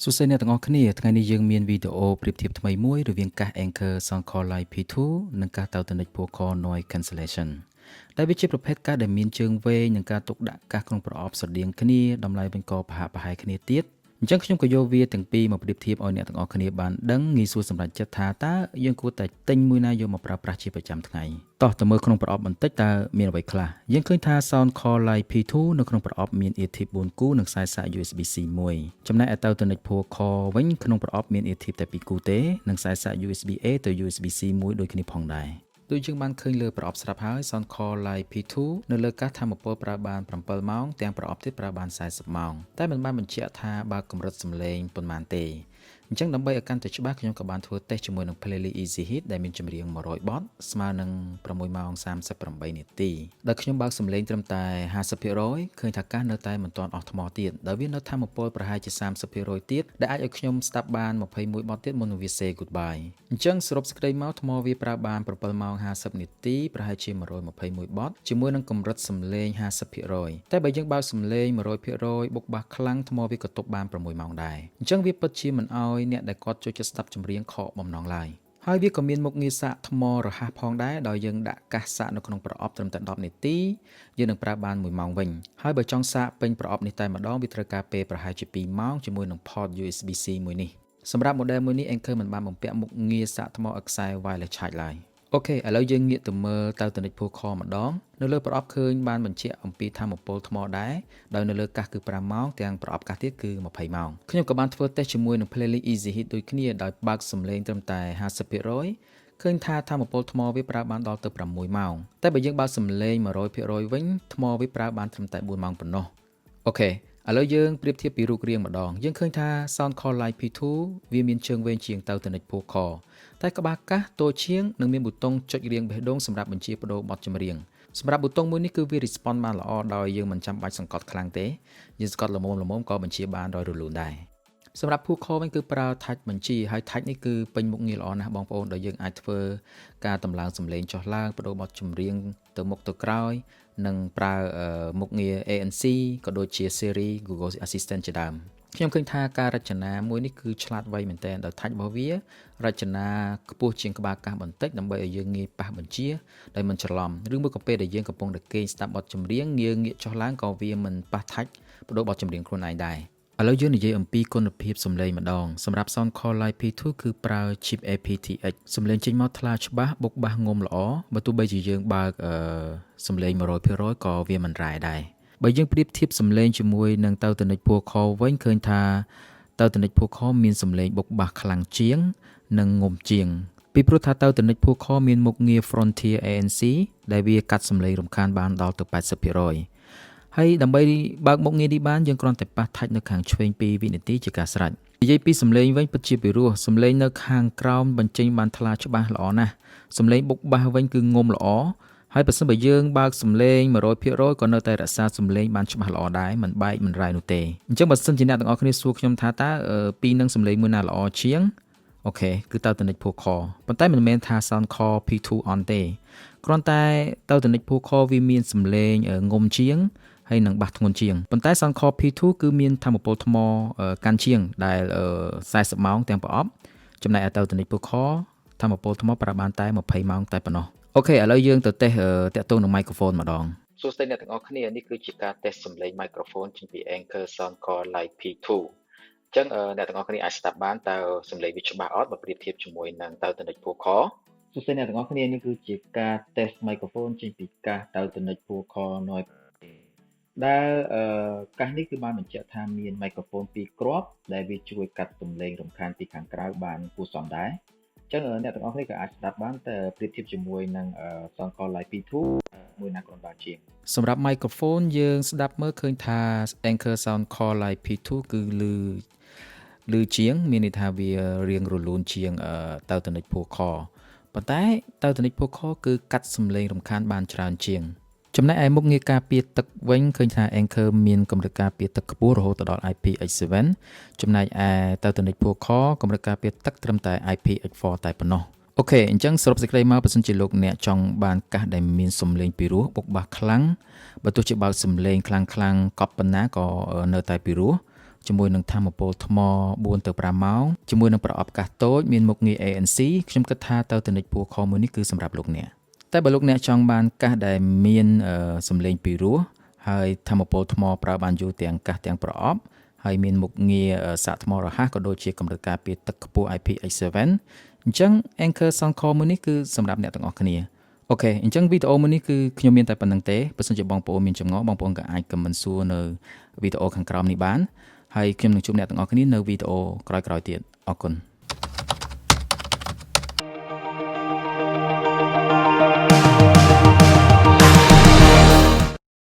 សួស្តីអ្នកទាំងអស់គ្នាថ្ងៃនេះយើងមានវីដេអូប្រៀបធៀបថ្មីមួយរវាងកាស Anker SoundCore Live P2 និងកាស Taotronics PureCore Noise Cancellation ដែលវាជាប្រភេទកាសដែលមានជើងវែងនិងការទុកដាក់កាសក្នុងប្រអប់ស្រដៀងគ្នាតម្លៃវិញក៏ប្រហាក់ប្រហែលគ្នាទៀតអញ្ចឹងខ្ញុំក៏យកវាទាំងពីរមកប្រៀបធៀបឲ្យអ្នកទាំងអស់គ្នាបានដឹងងាយស្រួលសម្រាប់ចិត្តថាតើយើងគួរតែទិញមួយណាយកមកប្រើប្រាស់ជាប្រចាំថ្ងៃតោះទៅមើលក្នុងប្រអប់បន្តិចតើមានអ្វីខ្លះយើងឃើញថា SoundCore Live P2 នៅក្នុងប្រអប់មាន eartip 4គូនិងខ្សែសាក USB-C មួយចំណែកឯ Taotronics PureCore វិញក្នុងប្រអប់មាន eartip តែ2គូទេនិងខ្សែសាក USB-A ទៅ USB-C មួយដូចគ្នាផងដែរដូចយើងបានឃើញលើប្រអប់ស្រាប់ហើយ SoundCore Live P2 នៅលើកាសថាមពលប្រើបាន7ម៉ោងទាំងប្រអប់ទៀតប្រើបាន40ម៉ោងតែមិនបានបញ្ជាក់ថាបើកម្រិតសំឡេងប៉ុន្មានទេអញ្ចឹងដើម្បីឲ្យកាន់តែច្បាស់ខ្ញុំក៏បានធ្វើតេស្តជាមួយនឹង Playlist Easy Hit ដែលមានចម្រៀង100បទស្មើនឹង6ម៉ោង38នាទីដែលខ្ញុំបើកសំឡេងត្រឹមតែ 50% ឃើញថាកាសនៅតែមិនទាន់អស់ថ្មទៀតដោយវានៅថាមពលប្រហែលជា 30% ទៀតដែលអាចឲ្យខ្ញុំស្ដាប់បាន21បទទៀតមុននឹងវា say goodbye អញ្ចឹងសរុបសេចក្តីមកថ្មវាប្រើបាន7ម៉ោង50នាទីប្រហែលជា121បទជាមួយនឹងកម្រិតសំឡេង 50% តែបើយើងបើកសំឡេង 100% បុកបាសខ្លាំងថ្មវាក៏ទប់បាន6ម៉ោងដែរអញ្ចឹងវាពិតជាមិនឲ្យអ្នកដែលគាត់ចូលចិត្តស្ដាប់ចម្រៀងខកបំណងឡើយហើយវាក៏មានមុខងារសាកថ្មរហ័សផងដែរដោយយើងដាក់កាសសាកនៅក្នុងប្រអប់ត្រឹមតែ10នាទីយើងនឹងប្រើបាន1ម៉ោងវិញហើយបើចង់សាកពេញប្រអប់នេះតែម្ដងវាត្រូវការពេលប្រហែលជា2ម៉ោងជាមួយនឹង port USB-C មួយនេះសម្រាប់ model មួយនេះ Anker មិនបានបំពាក់មុខងារសាកថ្មឲ្យខ្សែ wireless charge ឡើយអូខេឥឡូវយើងងាកទៅមើល Taotronics PureCore ម្ដងនៅលើប្រអប់ឃើញបានបញ្ជាក់អំពីថាមពលថ្មដែរដោយនៅលើកាសគឺ5ម៉ោងទាំងប្រអប់កាសទៀតគឺ20ម៉ោងខ្ញុំក៏បានធ្វើតេស្តជាមួយនឹង Playlist Easy Hit ដូចគ្នាដោយបើកសំឡេងត្រឹមតែ 50% ឃើញថាថាមពលថ្មវាប្រើបានដល់ទៅ6ម៉ោងតែបើយើងបើកសំឡេង 100% វិញថ្មវាប្រើបានត្រឹមតែ4ម៉ោងប៉ុណ្ណោះអូខេឥឡូវយើងប្រៀបធៀបពីរូបរាងម្ដងយើងឃើញថា SoundCore Live P2 វាមានជើងវែងជាង Taotronics PureCore តែក្បាលកាសតូចជាងនិងមានប៊ូតុងចុចរៀងបេះដូងសម្រាប់បញ្ជាប្ដូរបទចម្រៀងសម្រាប់ប៊ូតុងមួយនេះគឺវា response បានល្អដោយយើងមិនចាំបាច់សង្កត់ខ្លាំងទេយើងសង្កត់ល្មមៗក៏បញ្ជាបានរលូនដែរសម្រាប់ PureCore វិញគឺប្រើ touch បញ្ជាហើយ touch នេះគឺពេញមុខងារល្អណាស់បងប្អូនដោយយើងអាចធ្វើការតម្លើងសំឡេងចុះឡើងបដូរបទចម្រៀងទៅមុខទៅក្រោយនិងប្រើមុខងារ ANC ក៏ដូចជា Siri Google Assistant ជាដើមខ្ញុំឃើញថាការរចនាមួយនេះគឺឆ្លាតវៃមែនទែនដោយ touch របស់វារចនាខ្ពស់ជាងក្បាលកាសបន្តិចដើម្បីឲ្យយើងងាយប៉ះបញ្ជាដោយមិនច្រឡំឬមួយក៏ពេលដែលយើងកំពុងតែគេងស្ដាប់បទចម្រៀងងាកចុះឡើងក៏វាមិនប៉ះ touch បដូរបទចម្រៀងខ្លួនឯងដែរឥឡូវយើងនិយាយអំពីគុណភាពសំឡេងម្ដងសម្រាប់ SoundCore Live P2 គឺប្រើ chip aptX សំឡេងចេញមកថ្លាច្បាស់បុកបាសងំល្អបើទោះបីជាយើងបើកសំឡេង 100% ក៏វាមិនរ៉ែដែរបើយើងប្រៀបធៀបសំឡេងជាមួយនឹង Taotronics PureCore វិញឃើញថា Taotronics PureCore មានសំឡេងបុកបាសខ្លាំងជាងនិងងំជាងពីព្រោះថា Taotronics PureCore មានមុខងារ Frontier ANC ដែលវាកាត់សំឡេងរំខានបានដល់ទៅ 80% ហើយដើម្បីបើកមុខងារនេះបានយើងគ្រាន់តែប៉ះ touch នៅខាងឆ្វេង2វិនាទីជាការស្រេចនិយាយពីសំឡេងវិញពិតជាពិរោះសំឡេងនៅខាងក្រោមបញ្ចេញបានថ្លាច្បាស់ល្អណាស់សំឡេងបុកបាសវិញគឺងំល្អហើយបើសិនបើយើងបើកសំឡេង 100% ក៏នៅតែរក្សាសំឡេងបានច្បាស់ល្អដែរមិនបែកមិនរ៉ៃនោះទេអញ្ចឹងបើសិនជាអ្នកទាំងអស់គ្នាសួរខ្ញុំថាតើពីរនឹងសំឡេងមួយណាល្អជាងអូខេគឺ Taotronics PureCore ប៉ុន្តែមិនមែនថា SoundCore P2 on ទេគ្រាន់តែ Taotronics PureCore វាមានសំឡេងងំជាងហើយនឹងបាសធ្ងន់ជាងប៉ុន្តែ SoundCore P2 គឺមានថាមពលថ្មកាន់ជាងដែល40ម៉ោងទាំងប្រអប់ចំណែកឯ Taotronics PureCore ថាមពលថ្មប្រើបានតែ20ម៉ោងតែប៉ុណ្ណោះអូខេឥឡូវយើងទៅតេស្តតាក់ទងនឹង microphone ម្ដងសួស្តីអ្នកទាំងអស់គ្នានេះគឺជាការតេស្តសំឡេង microphone ចេញពី Anker SoundCore Live P2 អញ្ចឹងអ្នកទាំងអស់គ្នាអាចស្ដាប់បានតើសំឡេងវាច្បាស់អត់បើប្រៀបធៀបជាមួយនឹង Taotronics PureCore សួស្តីអ្នកទាំងអស់គ្នានេះគឺជាការតេស្ត microphone ចេញពីកាស Taotronics PureCore Noise ដែលកាសនេះគឺបានបញ្ជាក់ថាមាន microphone 2គ្រាប់ដែលវាជួយកាត់សំឡេងរំខានពីខាងក្រៅបានគួរសមដែរអញ្ចឹងអ្នកទាំងអស់គ្នាក៏អាចស្ដាប់បានតែប្រៀបធៀបជាមួយនឹង SoundCore Live P2 មួយណាក៏បានជាងសម្រាប់ microphone យើងស្ដាប់មើលឃើញថា Anker SoundCore Live P2 គឺឮជាងមានន័យថាវារៀងរលូនជាងTaotronics PureCore ប៉ុន្តែ Taotronics PureCore គឺកាត់សំឡេងរំខានបានច្រើនជាងចំណែកឯមុខងារការពារទឹកវិញឃើញថា Anker មានកម្រិតការពារទឹកខ្ពស់រហូតដល់ IPX7 ចំណែកឯ Taotronics PureCoreកម្រិតការពារទឹកត្រឹមតែ IPX4 តែប៉ុណ្ណោះអូខេអញ្ចឹងសរុបសេចក្តីមកបើសិនជាលោកអ្នកចង់បានកាសដែលមានសំឡេងពីរោះបុកបាសខ្លាំងបើទោះជាបើកសំឡេងខ្លាំងកប់ប៉ុណ្ណាក៏នៅតែពីរោះ ជាមួយនឹងធម្មពលថ្ម4ទៅ5ម៉ោងជាមួយនឹងប្រអប់កាសតូចមានមុខងារ ANC ខ្ញុំគិតថាទៅទនិច PureCore មួយនេះគឺសម្រាប់លោកអ្នកតែបើលោកអ្នកចង់បានកាសដែលមានសំឡេងពីរោះហើយធម្មពលថ្មប្រើបានយូរទាំងកាសទាំងប្រអប់ហើយមានមុខងារសាកថ្មរហ័សក៏ដូចជាកម្រិតការពារទឹកខ្ពស់ IPX7 អញ្ចឹង Anker SoundCore មួយនេះគឺសម្រាប់អ្នកទាំងអស់គ្នាអូខេអញ្ចឹងវីដេអូមួយនេះគឺខ្ញុំមានតែប៉ុណ្្នឹងទេបើសិនជាបងប្អូនមានចម្ងល់បងប្អូនក៏អាច comment សួរនៅវីដេអូខាងក្រោមនេះបានហើយខ្ញុំនឹងជួបអ្នកទាំងអស់គ្នានៅវីដេអូក្រោយៗទៀតអរគុណ